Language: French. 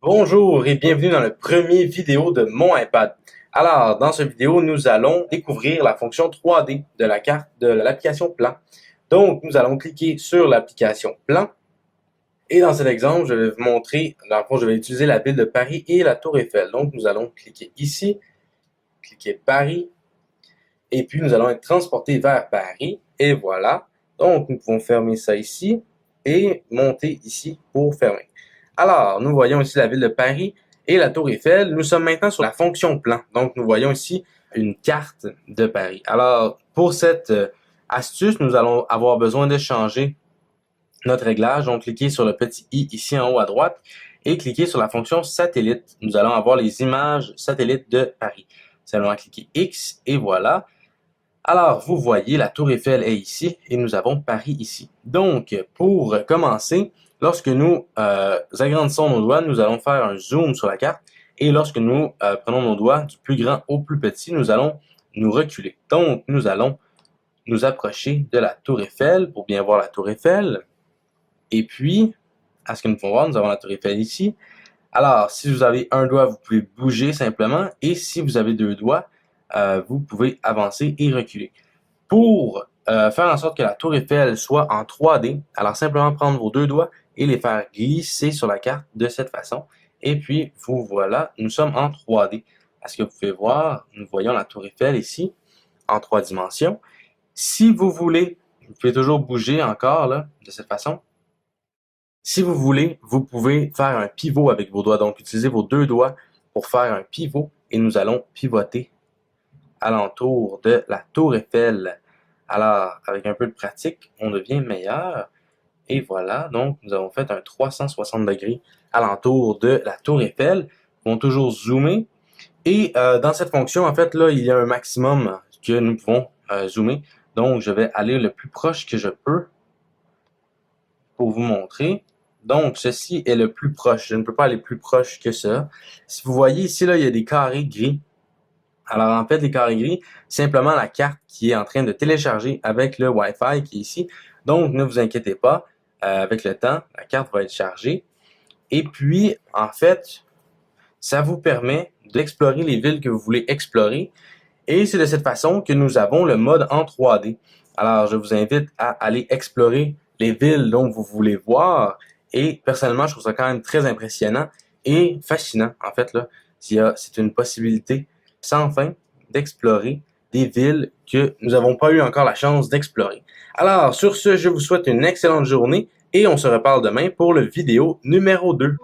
Bonjour et bienvenue dans le premier vidéo de mon iPad. Alors, dans cette vidéo, nous allons découvrir la fonction 3D de la carte de l'application Plan. Donc, nous allons cliquer sur l'application Plan. Et dans cet exemple, je vais vous montrer, dans le fond, je vais utiliser la ville de Paris et la Tour Eiffel. Donc, nous allons cliquer ici, cliquer Paris, et puis nous allons être transportés vers Paris. Et voilà. Donc, nous pouvons fermer ça ici et monter ici pour fermer. Alors, nous voyons ici la ville de Paris et la Tour Eiffel. Nous sommes maintenant sur la fonction plan. Donc, nous voyons ici une carte de Paris. Alors, pour cette astuce, nous allons avoir besoin de changer notre réglage. Donc, cliquez sur le petit i ici en haut à droite et cliquez sur la fonction satellite. Nous allons avoir les images satellites de Paris. Nous allons cliquer X et voilà. Alors, vous voyez, la Tour Eiffel est ici et nous avons Paris ici. Donc, pour commencer, lorsque nous agrandissons nos doigts, nous allons faire un zoom sur la carte. Et lorsque nous prenons nos doigts du plus grand au plus petit, nous allons nous reculer. Donc, nous allons nous approcher de la Tour Eiffel pour bien voir la Tour Eiffel. Et puis, à ce que nous pouvons voir, nous avons la Tour Eiffel ici. Alors, si vous avez un doigt, vous pouvez bouger simplement. Et si vous avez deux doigts, vous pouvez avancer et reculer. Pour faire en sorte que la Tour Eiffel soit en 3D, alors simplement prendre vos deux doigts et les faire glisser sur la carte de cette façon. Et puis, vous voilà, nous sommes en 3D. À ce que vous pouvez voir, nous voyons la Tour Eiffel ici, en 3 dimensions. Si vous voulez, vous pouvez toujours bouger encore là, de cette façon. Si vous voulez, vous pouvez faire un pivot avec vos doigts. Donc, utilisez vos deux doigts pour faire un pivot et nous allons pivoter alentour de la Tour Eiffel. Alors, avec un peu de pratique, on devient meilleur. Et voilà, donc nous avons fait un 360 degrés alentour de la Tour Eiffel. On va toujours zoomer. Et dans cette fonction, en fait, là, il y a un maximum que nous pouvons zoomer. Donc, je vais aller le plus proche que je peux pour vous montrer. Donc, ceci est le plus proche. Je ne peux pas aller plus proche que ça. Si vous voyez ici, là, il y a des carrés gris. Alors, en fait, les carrés gris, simplement la carte qui est en train de télécharger avec le Wi-Fi qui est ici. Donc, ne vous inquiétez pas. Avec le temps, la carte va être chargée. Et puis, en fait, ça vous permet d'explorer les villes que vous voulez explorer. Et c'est de cette façon que nous avons le mode en 3D. Alors, je vous invite à aller explorer les villes dont vous voulez voir. Et personnellement, je trouve ça quand même très impressionnant et fascinant. En fait, là, c'est une possibilité sans fin d'explorer des villes que nous n'avons pas eu encore la chance d'explorer. Alors, sur ce, je vous souhaite une excellente journée et on se reparle demain pour le vidéo numéro 2.